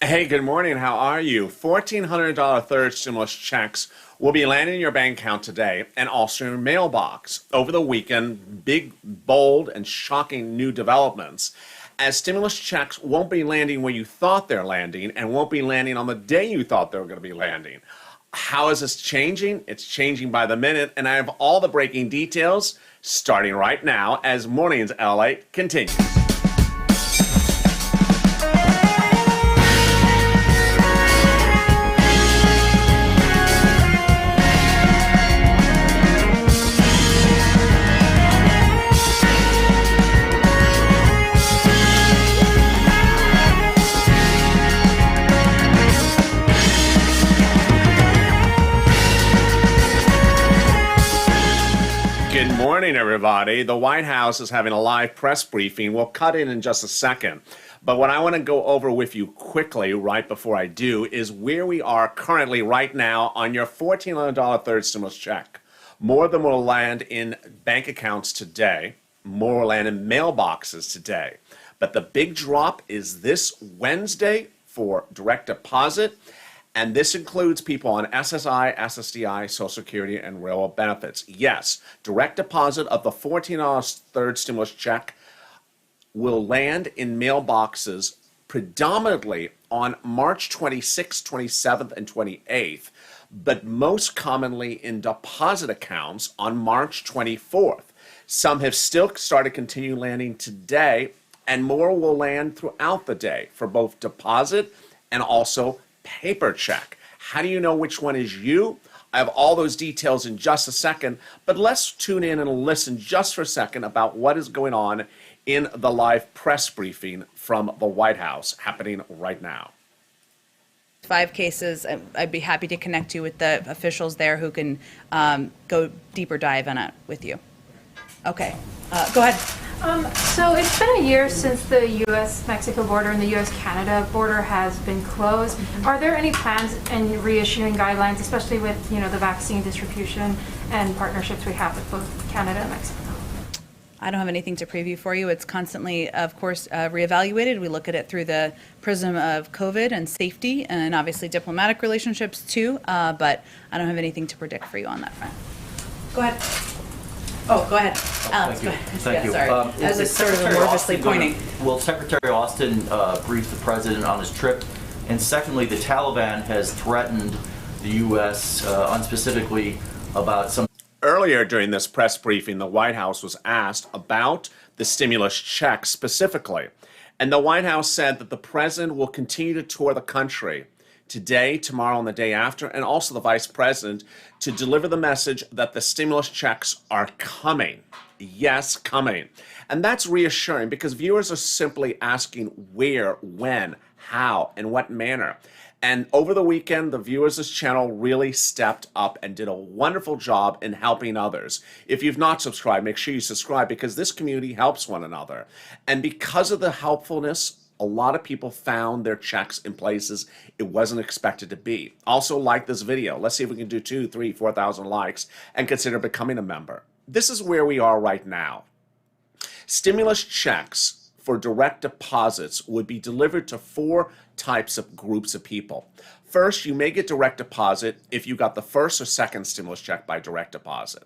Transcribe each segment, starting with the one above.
Hey, good morning. How are you? $1,400 third stimulus checks will be landing in your bank account today and also in your mailbox. Over the weekend, big, bold, and shocking new developments. As stimulus checks won't be landing where you thought they're landing and won't be landing on the day you thought they were going to be landing. How is this changing? It's changing by the minute, and I have all the breaking details starting right now as Mornings LALATE continues. Good morning, everybody. The White House is having a live press briefing. We'll cut in just a second. But what I want to go over with you quickly right before I do is where we are currently right now on your $1,400 third stimulus check. More than will land in bank accounts today. More will land in mailboxes today. But the big drop is this Wednesday for direct deposit. And this includes people on SSI, SSDI, Social Security, and railroad benefits. Yes, direct deposit of the $14 third stimulus check will land in mailboxes predominantly on March 26th, 27th, and 28th, but most commonly in deposit accounts on March 24th. Some have still started continue landing today, and more will land throughout the day for both deposit and also paper check. How do you know which one is you? I have all those details in just a second, but let's tune in and listen just for a second about what is going on in the live press briefing from the White House happening right now. 5 cases. I'd be happy to connect you with the officials there who can go deeper dive on it with you. Okay, go ahead. So it's been a year since the U.S.-Mexico border and the U.S.-Canada border has been closed. Are there any plans in reissuing guidelines, especially with the vaccine distribution and partnerships we have with both Canada and Mexico? I don't have anything to preview for you. It's constantly, of course, reevaluated. We look at it through the prism of COVID and safety and obviously diplomatic relationships too, but I don't have anything to predict for you on that front. Go ahead. Oh, go ahead. Alex, go ahead. Thank you. Sorry. I was just sort of amorphously pointing. Will Secretary Austin brief the president on his trip? And secondly, the Taliban has threatened the U.S. Unspecifically about some. Earlier during this press briefing, the White House was asked about the stimulus check specifically. And the White House said that the president will continue to tour the country today, tomorrow, and the day after, and also the vice president to deliver the message that the stimulus checks are coming. Yes, coming. And that's reassuring because viewers are simply asking where, when, how, and what manner. And over the weekend, the viewers of this channel really stepped up and did a wonderful job in helping others. If you've not subscribed, make sure you subscribe because this community helps one another. And because of the helpfulness, a lot of people found their checks in places it wasn't expected to be. Also, like this video. Let's see if we can do 2, 3, 4,000 likes and consider becoming a member. This is where we are right now. Stimulus checks for direct deposits would be delivered to 4 types of groups of people. First, you may get direct deposit if you got the first or second stimulus check by direct deposit.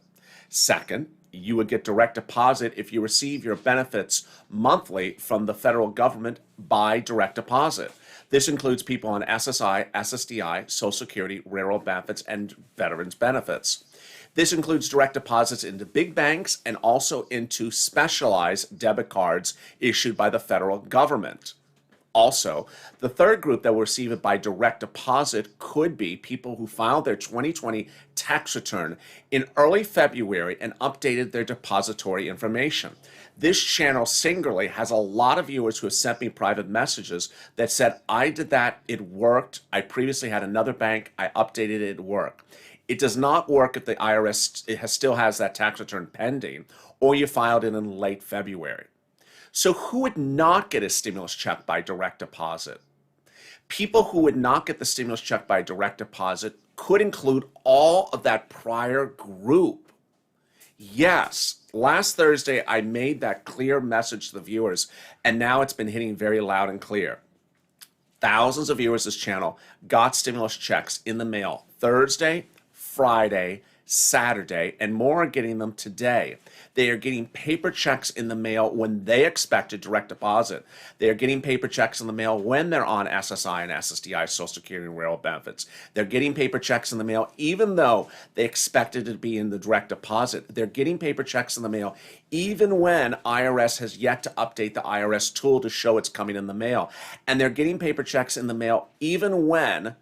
Second, you would get direct deposit if you receive your benefits monthly from the federal government by direct deposit. This includes people on SSI, SSDI, Social Security, railroad benefits, and veterans benefits. This includes direct deposits into big banks and also into specialized debit cards issued by the federal government. Also, the third group that will receive it by direct deposit could be people who filed their 2020 tax return in early February and updated their depository information. This channel singularly has a lot of viewers who have sent me private messages that said, I did that, it worked. I previously had another bank, I updated it, it worked. It does not work if the IRS still has that tax return pending or you filed it in late February. So who would not get a stimulus check by direct deposit? People who would not get the stimulus check by direct deposit could include all of that prior group. Yes, last Thursday I made that clear message to the viewers, and now it's been hitting very loud and clear. thousands of viewers of this channel got stimulus checks in the mail Thursday, Friday, Saturday, and more are getting them today. They are getting paper checks in the mail when they expected direct deposit. They are getting paper checks in the mail when they're on SSI and SSDI, Social Security and Railroad benefits. They're getting paper checks in the mail even though they expected it to be in the direct deposit. They're getting paper checks in the mail even when IRS has yet to update the IRS tool to show it's coming in the mail. And they're getting paper checks in the mail even when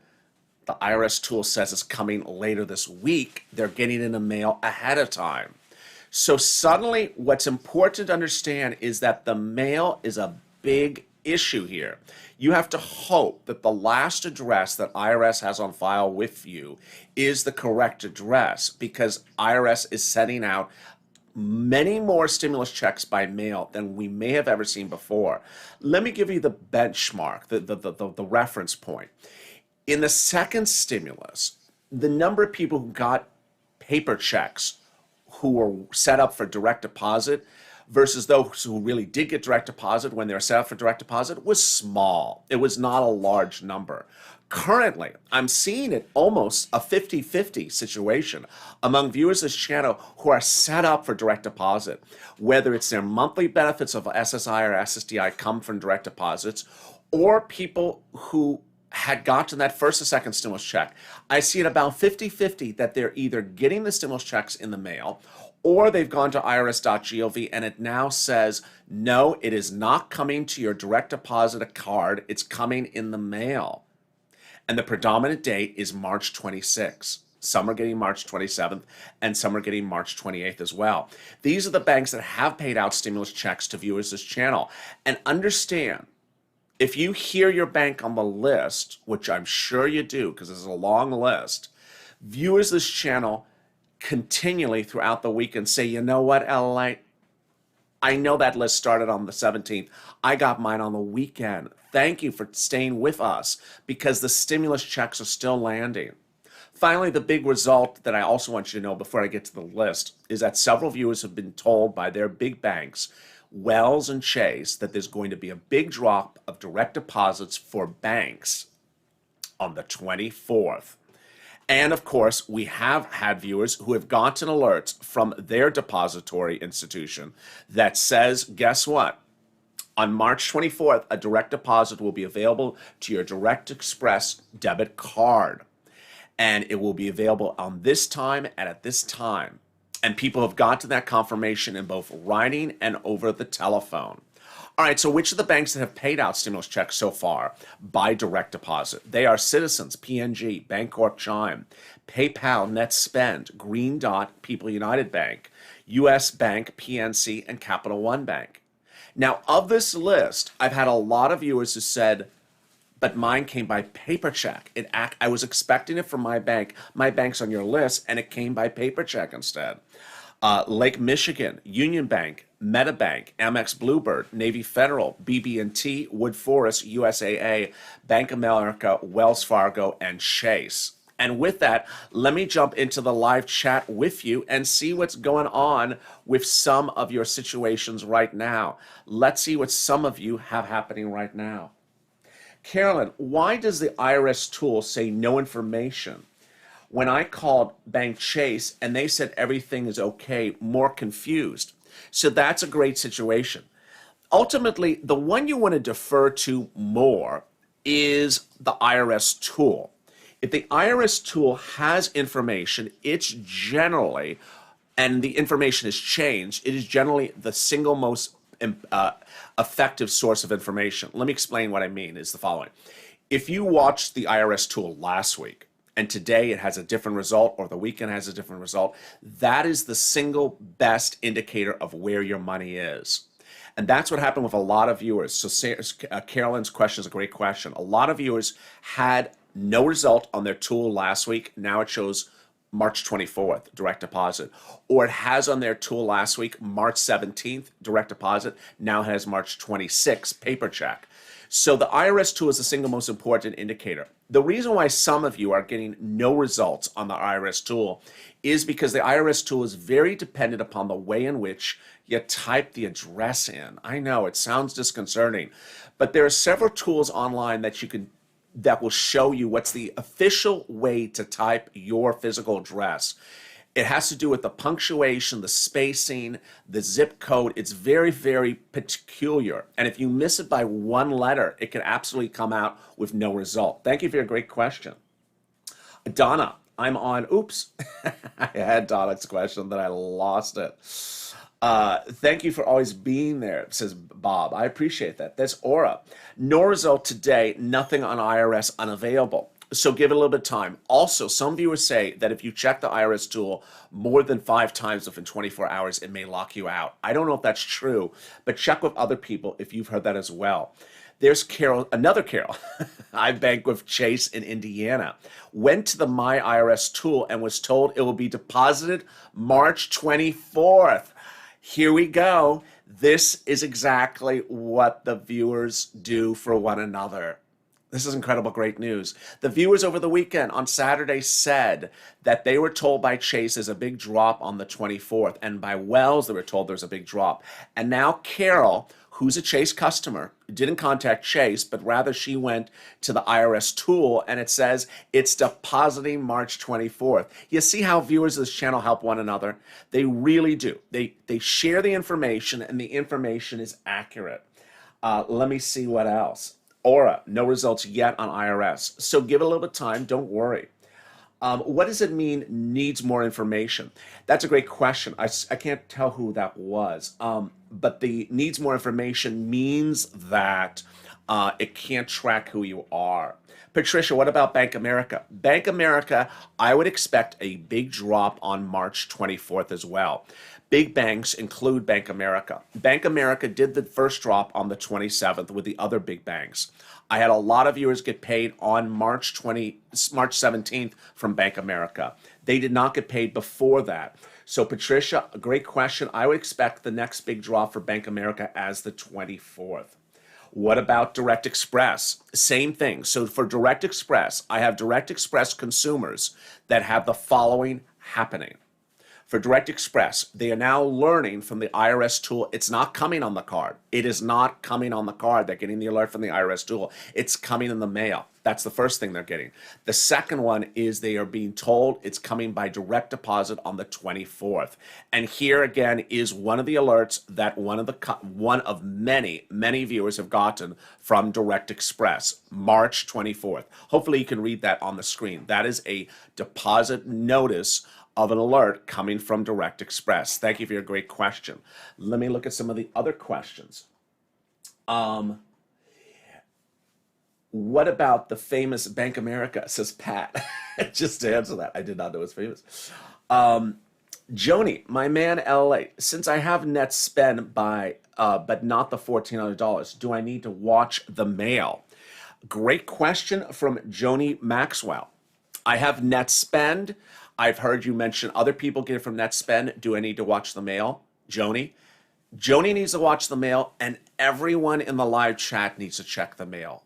the IRS tool says it's coming later this week. They're getting it in the mail ahead of time. So suddenly, what's important to understand is that the mail is a big issue here. You have to hope that the last address that IRS has on file with you is the correct address, because IRS is sending out many more stimulus checks by mail than we may have ever seen before. Let me give you the benchmark, the reference point. In the second stimulus, the number of people who got paper checks who were set up for direct deposit versus those who really did get direct deposit when they were set up for direct deposit was small. It was not a large number. Currently, I'm seeing it almost a 50-50 situation among viewers of this channel who are set up for direct deposit, whether it's their monthly benefits of SSI or SSDI come from direct deposits, or people who had gotten that first or second stimulus check. I see it about 50-50 that they're either getting the stimulus checks in the mail or they've gone to irs.gov and it now says, no, it is not coming to your direct deposit card. It's coming in the mail. And the predominant date is March 26th. Some are getting March 27th and some are getting March 28th as well. These are the banks that have paid out stimulus checks to viewers of this channel. And understand, if you hear your bank on the list, which I'm sure you do because it's a long list, viewers of this channel continually throughout the week and say, you know what, LALATE, I know that list started on the 17th. I got mine on the weekend. Thank you for staying with us because the stimulus checks are still landing. Finally, the big result that I also want you to know before I get to the list is that several viewers have been told by their big banks, Wells and Chase, that there's going to be a big drop of direct deposits for banks on the 24th. And of course, we have had viewers who have gotten alerts from their depository institution that says, guess what? On March 24th, a direct deposit will be available to your Direct Express debit card. And it will be available on this time and at this time. And people have gotten that confirmation in both writing and over the telephone. All right, so which of the banks that have paid out stimulus checks so far by direct deposit? They are Citizens, PNG, Bancorp Chime, PayPal, NetSpend, Green Dot, People United Bank, US Bank, PNC, and Capital One Bank. Now, of this list, I've had a lot of viewers who said, but mine came by paper check. I was expecting it from my bank. My bank's on your list, and it came by paper check instead. Lake Michigan, Union Bank, MetaBank, Amex Bluebird, Navy Federal, BB&T, Wood Forest, USAA, Bank of America, Wells Fargo, and Chase. And with that, let me jump into the live chat with you and see what's going on with some of your situations right now. Let's see what some of you have happening right now. Carolyn, why does the IRS tool say no information? When I called Bank Chase and they said everything is okay, more confused. So that's a great situation. Ultimately, the one you want to defer to more is the IRS tool. If the IRS tool has information, it's generally, and the information has changed, it is generally the single most effective source of information. Let me explain what I mean is the following. If you watched the IRS tool last week and today it has a different result or the weekend has a different result, that is the single best indicator of where your money is. And that's what happened with a lot of viewers. So Carolyn's question is a great question. A lot of viewers had no result on their tool last week. Now it shows March 24th, direct deposit. Or it has on their tool last week, March 17th, direct deposit. Now has March 26th, paper check. So the IRS tool is the single most important indicator. The reason why some of you are getting no results on the IRS tool is because the IRS tool is very dependent upon the way in which you type the address in. I know it sounds disconcerting, but there are several tools online that you can that will show you what's the official way to type your physical address. It has to do with the punctuation, the spacing, the zip code. It's very, very peculiar. And if you miss it by one letter, it can absolutely come out with no result. Thank you for your great question. Donna, I'm on, oops, I had Donna's question, then I lost it. Thank you for always being there, says Bob. I appreciate that. That's Aura. No result today, nothing on IRS unavailable. So give it a little bit of time. Also, some viewers say that if you check the IRS tool more than 5 times within 24 hours, it may lock you out. I don't know if that's true, but check with other people if you've heard that as well. There's Carol, another Carol. I bank with Chase in Indiana. Went to the My IRS tool and was told it will be deposited March 24th. Here we go. This is exactly what the viewers do for one another. This is incredible, great news. The viewers over the weekend on Saturday said that they were told by Chase there's a big drop on the 24th, and by Wells they were told there's a big drop. And now Carol, who's a Chase customer, didn't contact Chase, but rather she went to the IRS tool, and it says it's depositing March 24th. You see how viewers of this channel help one another? They really do. They share the information, and the information is accurate. Let me see what else. Aura, no results yet on IRS. So give it a little bit of time, don't worry. What does it mean needs more information? That's a great question. I can't tell who that was. But the needs more information means that it can't track who you are. Patricia, what about Bank America? Bank America, I would expect a big drop on March 24th as well. Big banks include Bank America. Bank America did the first drop on the 27th with the other big banks. I had a lot of viewers get paid on March 17th from Bank America. They did not get paid before that. So Patricia, a great question. I would expect the next big drop for Bank America as the 24th. What about Direct Express? Same thing. So for Direct Express, I have Direct Express consumers that have the following happening. For Direct Express, they are now learning from the IRS tool. It's not coming on the card. It is not coming on the card. They're getting the alert from the IRS tool. It's coming in the mail. That's the first thing they're getting. The second one is they are being told it's coming by direct deposit on the 24th. And here again is one of the alerts that one of many viewers have gotten from Direct Express, March 24th. Hopefully you can read that on the screen. That is a deposit notice of an alert coming from Direct Express. Thank you for your great question. Let me look at some of the other questions. What about the famous Bank America, says Pat. Just to answer that, I did not know it was famous. Joni, my man LA, since I have net spend but not the $1,400, do I need to watch the mail? Great question from Joni Maxwell. I have net spend. I've heard you mention other people get it from net spend. Do I need to watch the mail? Joni needs to watch the mail, and everyone in the live chat needs to check the mail.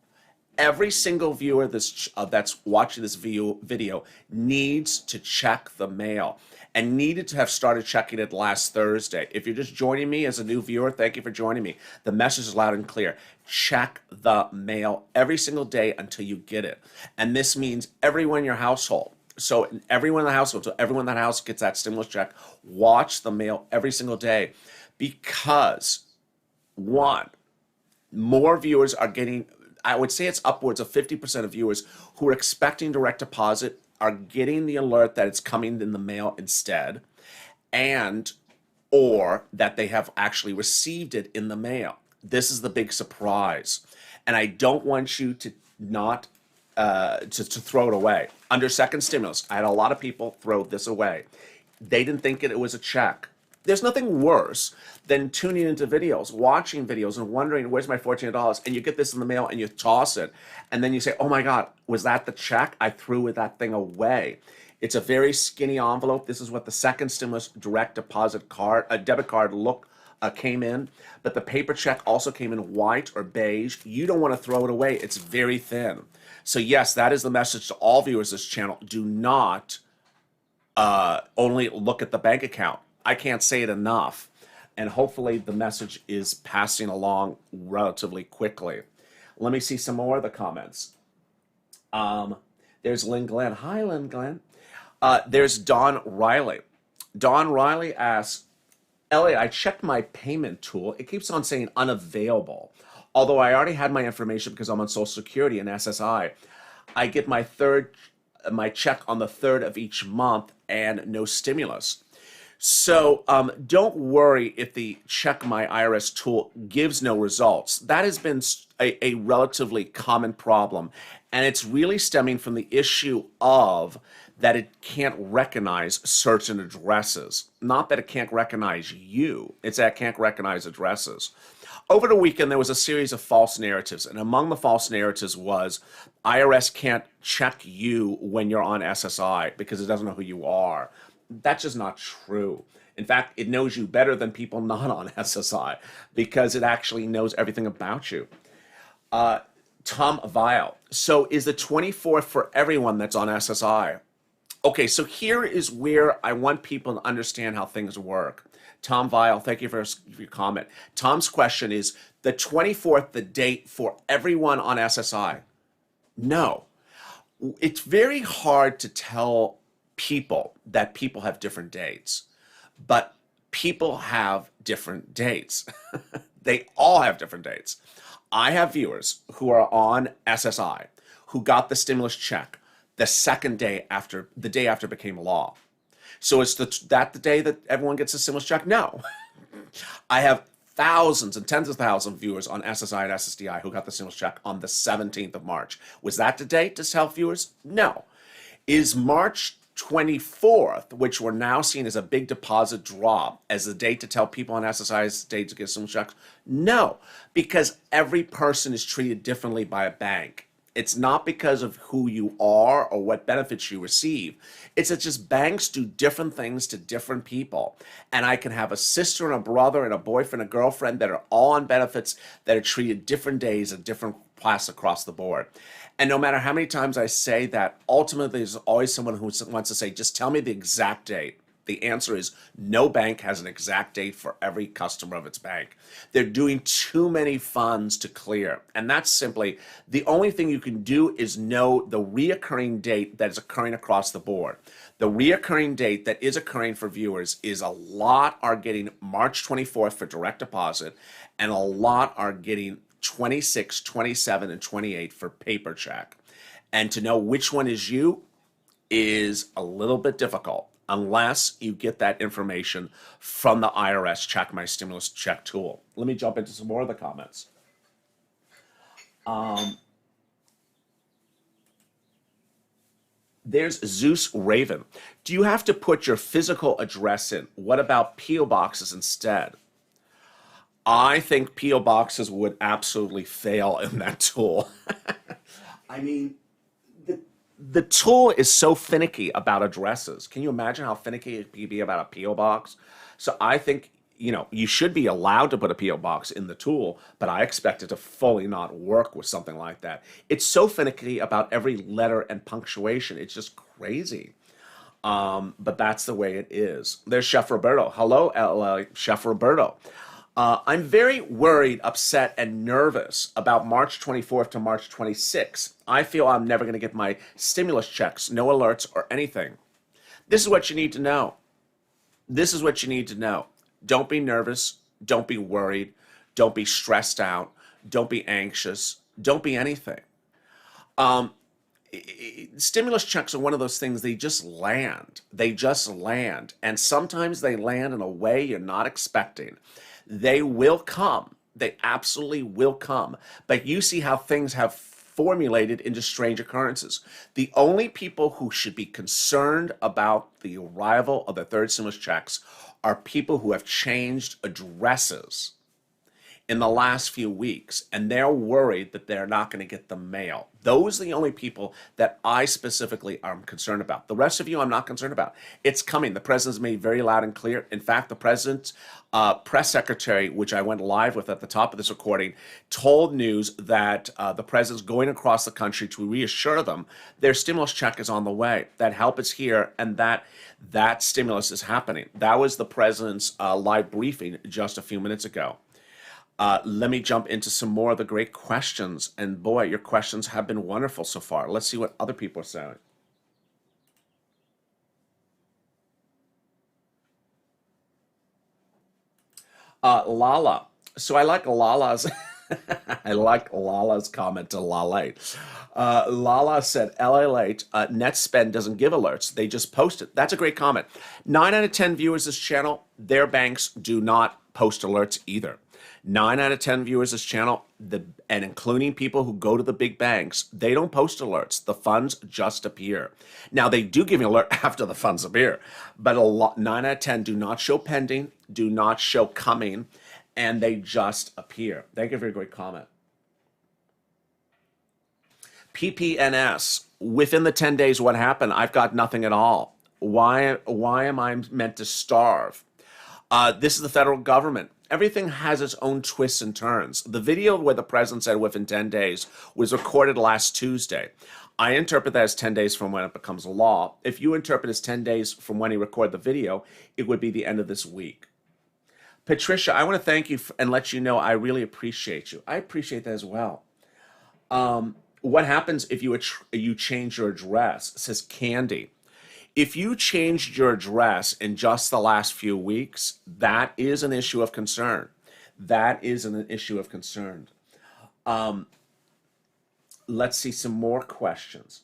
Every single viewer that's watching this video needs to check the mail and needed to have started checking it last Thursday. If you're just joining me as a new viewer, thank you for joining me. The message is loud and clear. Check the mail every single day until you get it. And this means everyone in your household. So everyone in the household, so everyone in that house gets that stimulus check. Watch the mail every single day because, one, more viewers are getting, I would say it's upwards of 50% of viewers who are expecting direct deposit are getting the alert that it's coming in the mail instead, or that they have actually received it in the mail. This is the big surprise. And I don't want you to not to throw it away. Under second stimulus, I had a lot of people throw this away. They didn't think it was a check. There's nothing worse than tuning into videos, watching videos, and wondering, where's my $1,400? And you get this in the mail and you toss it. And then you say, oh my God, was that the check? I threw that thing away. It's a very skinny envelope. This is what the second stimulus direct deposit card, a debit card came in, but the paper check also came in white or beige. You don't want to throw it away. It's very thin. So yes, that is the message to all viewers of this channel. Do not only look at the bank account. I can't say it enough. And hopefully the message is passing along relatively quickly. Let me see some more of the comments. There's Lynn Glenn. Hi, Lynn Glenn. There's Don Riley. Don Riley asks, Elliot, I checked my payment tool. It keeps on saying unavailable. Although I already had my information because I'm on Social Security and SSI. I get my check on the 3rd of each month and no stimulus. So don't worry if the Check My IRS tool gives no results. That has been a relatively common problem. And it's really stemming from the issue of that it can't recognize certain addresses. Not that it can't recognize you, it's that it can't recognize addresses. Over the weekend, there was a series of false narratives, and among the false narratives was IRS can't check you when you're on SSI because it doesn't know who you are. That's just not true. In fact, it knows you better than people not on SSI because it actually knows everything about you. Tom Vile. So is the 24th for everyone that's on SSI? Okay, so here is where I want people to understand how things work. Tom Vile, thank you for your comment. Tom's question is, the 24th, the date for everyone on SSI? No. It's very hard to tell people that people have different dates, but people have different dates. They all have different dates. I have viewers who are on SSI who got the stimulus check the second day after, the day after it became law. So is that the day that everyone gets a stimulus check? No. I have thousands and tens of thousands of viewers on SSI and SSDI who got the stimulus check on the 17th of March. Was that the date to tell viewers? No. Is March 24th, which we're now seeing as a big deposit drop, as the date to tell people on SSI's date to get stimulus checks? No, because every person is treated differently by a bank. It's not because of who you are or what benefits you receive. It's that just banks do different things to different people. And I can have a sister and a brother and a boyfriend and a girlfriend that are all on benefits that are treated different days at different class across the board. And no matter how many times I say that, ultimately there's always someone who wants to say, just tell me the exact date. The answer is no bank has an exact date for every customer of its bank. They're doing too many funds to clear. And that's simply the only thing you can do is know the reoccurring date that is occurring across the board. The reoccurring date that is occurring for viewers is a lot are getting March 24th for direct deposit, and a lot are getting 26, 27, and 28 for paper check. And to know which one is you is a little bit difficult unless you get that information from the IRS Check My Stimulus Check tool. Let me jump into some more of the comments. There's Zeus Raven. Do you have to put your physical address in? What about P.O. boxes instead? I think P.O. boxes would absolutely fail in that tool. I mean, the tool is so finicky about addresses. Can you imagine how finicky it could be about a P.O. box? So I think, you should be allowed to put a P.O. box in the tool, but I expect it to fully not work with something like that. It's so finicky about every letter and punctuation. It's just crazy. But that's the way it is. There's Chef Roberto. Hello, Chef Roberto. I'm very worried, upset, and nervous about March 24th to March 26th. I feel I'm never going to get my stimulus checks, no alerts, or anything. This is what you need to know. This is what you need to know. Don't be nervous. Don't be worried. Don't be stressed out. Don't be anxious. Don't be anything. Stimulus checks are one of those things, they just land. They just land. And sometimes they land in a way you're not expecting. They will come. They absolutely will come. But you see how things have formulated into strange occurrences. The only people who should be concerned about the arrival of the third stimulus checks are people who have changed addresses in the last few weeks, and they're worried that they're not going to get the mail. Those are the only people that I specifically am concerned about. The rest of you, I'm not concerned about. It's coming. The president's made very loud and clear. In fact, the president's press secretary, which I went live with at the top of this recording, told news that the president's going across the country to reassure them their stimulus check is on the way. That help is here, and that stimulus is happening. That was the president's live briefing just a few minutes ago. Let me jump into some more of the great questions. And boy, your questions have been wonderful so far. Let's see what other people are saying. Lala. So I like Lala's. I like Lala's comment to LALATE. Lala said, LALATE, net spend doesn't give alerts. They just post it. That's a great comment. 9 out of 10 viewers this channel, their banks do not post alerts either. 9 out of 10 viewers this channel, and including people who go to the big banks, they don't post alerts. The funds just appear. Now, they do give you an alert after the funds appear, but 9 out of 10 do not show pending, do not show coming, and they just appear. Thank you for your great comment. PPNS, within the 10 days, what happened? I've got nothing at all. Why am I meant to starve? This is the federal government. Everything has its own twists and turns. The video where the president said within 10 days was recorded last Tuesday. I interpret that as 10 days from when it becomes law. If you interpret as 10 days from when he recorded the video, it would be the end of this week. Patricia, I want to thank you and let you know I really appreciate you. I appreciate that as well. What happens if you change your address? It says Candy. If you changed your address in just the last few weeks, that is an issue of concern. That is an issue of concern. Let's see some more questions.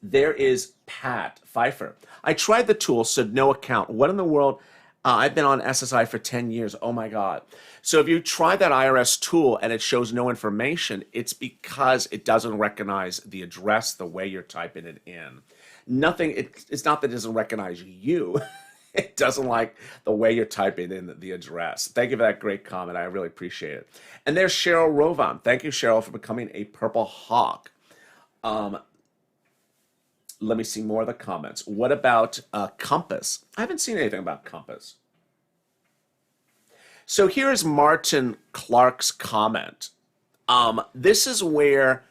There is Pat Pfeiffer. I tried the tool, said no account. What in the world? I've been on SSI for 10 years. Oh my God. So if you try that IRS tool and it shows no information, it's because it doesn't recognize the address the way you're typing it in. It's not that it doesn't recognize you. It doesn't like the way you're typing in the address. Thank you for that great comment. I really appreciate it. And there's Cheryl Rovan. Thank you, Cheryl, for becoming a Purple Hawk. Let me see more of the comments. What about Compass? I haven't seen anything about Compass. So here's Martin Clark's comment. This is where,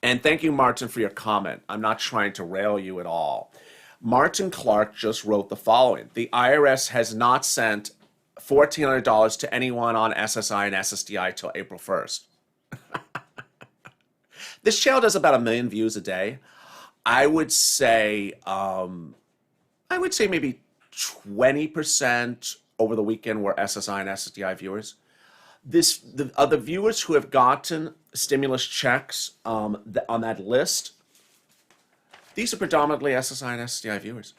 and thank you, Martin, for your comment. I'm not trying to rail you at all. Martin Clark just wrote the following. The IRS has not sent $1,400 to anyone on SSI and SSDI till April 1st. This channel does about 1 million views a day. I would say maybe 20% over the weekend were SSI and SSDI viewers. The viewers who have gotten stimulus checks on that list, these are predominantly SSI and SSDI viewers.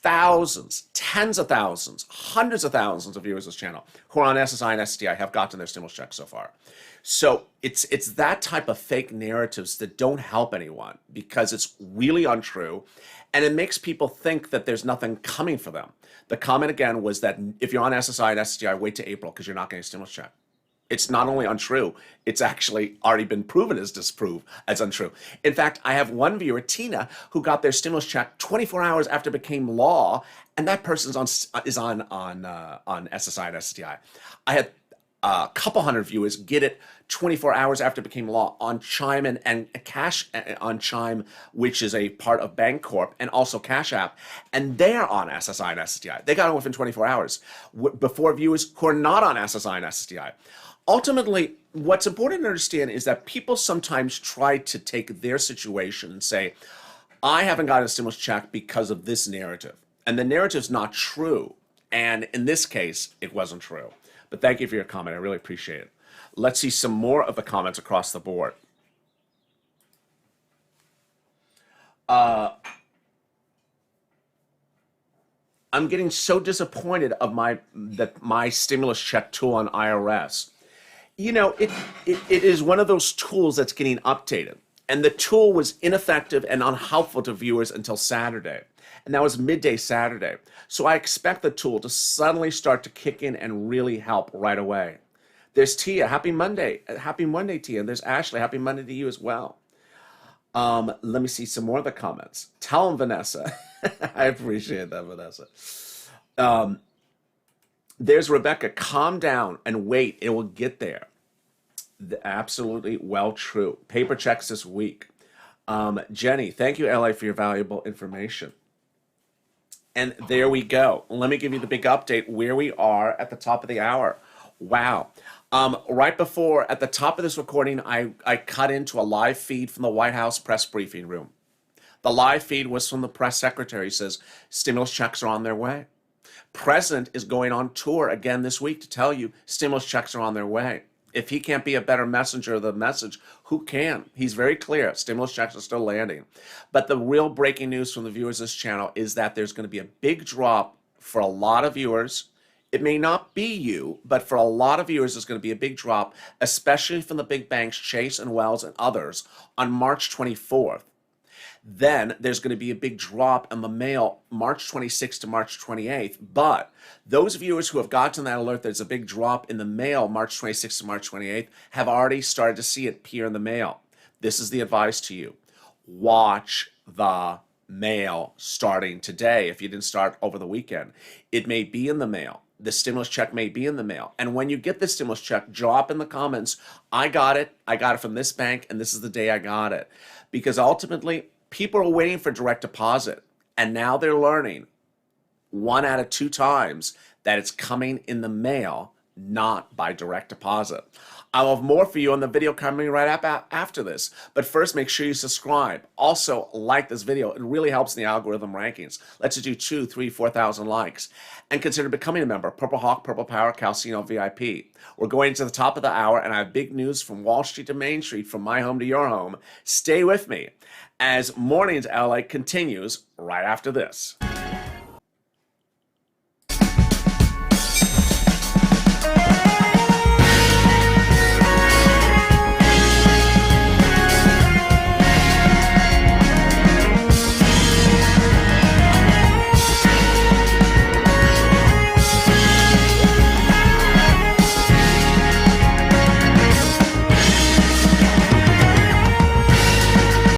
Thousands, tens of thousands, hundreds of thousands of viewers of this channel who are on SSI and SSDI have gotten their stimulus checks so far. So it's that type of fake narratives that don't help anyone because it's really untrue and it makes people think that there's nothing coming for them. The comment again was that if you're on SSI and SSDI, wait to April because you're not getting a stimulus check. It's not only untrue, it's actually already been proven as untrue. In fact, I have one viewer, Tina, who got their stimulus check 24 hours after it became law, and that person is on SSI and SSDI. I had a couple hundred viewers get it 24 hours after it became law on Chime and Cash on Chime, which is a part of Bancorp, and also Cash App, and they're on SSI and SSDI. They got it within 24 hours before viewers who are not on SSI and SSDI. Ultimately, what's important to understand is that people sometimes try to take their situation and say, I haven't gotten a stimulus check because of this narrative. And the narrative's not true. And in this case, it wasn't true. But thank you for your comment. I really appreciate it. Let's see some more of the comments across the board. I'm getting so disappointed of my stimulus check tool on IRS. You know, it is one of those tools that's getting updated. And the tool was ineffective and unhelpful to viewers until Saturday. And that was midday Saturday. So I expect the tool to suddenly start to kick in and really help right away. There's Tia, happy Monday. Happy Monday, Tia. There's Ashley, happy Monday to you as well. Let me see some more of the comments. Tell them, Vanessa. I appreciate that, Vanessa. There's Rebecca, calm down and wait, it will get there. Absolutely well true. Paper checks this week. Jenny, thank you, LA, for your valuable information. And there we go. Let me give you the big update where we are at the top of the hour. Wow. Right before, at the top of this recording, I cut into a live feed from the White House press briefing room. The live feed was from the press secretary. He says stimulus checks are on their way. President is going on tour again this week to tell you stimulus checks are on their way. If he can't be a better messenger of the message, who can? He's very clear. Stimulus checks are still landing. But the real breaking news from the viewers of this channel is that there's going to be a big drop for a lot of viewers. It may not be you, but for a lot of viewers, there's going to be a big drop, especially from the big banks, Chase and Wells and others, on March 24th. Then there's going to be a big drop in the mail March 26th to March 28th. But those viewers who have gotten that alert, there's a big drop in the mail March 26th to March 28th, have already started to see it appear in the mail. This is the advice to you. Watch the mail starting today. If you didn't start over the weekend, it may be in the mail. The stimulus check may be in the mail. And when you get the stimulus check, drop in the comments, I got it from this bank, and this is the day I got it. Because ultimately, people are waiting for direct deposit, and now they're learning 1 out of 2 times that it's coming in the mail, not by direct deposit. I'll have more for you on the video coming right up after this. But first, make sure you subscribe. Also, like this video. It really helps in the algorithm rankings. Let's do 2, 3, 4,000 likes. And consider becoming a member. Purple Hawk, Purple Power, Calcino VIP. We're going to the top of the hour, and I have big news from Wall Street to Main Street, from my home to your home. Stay with me as Mornings LA continues right after this.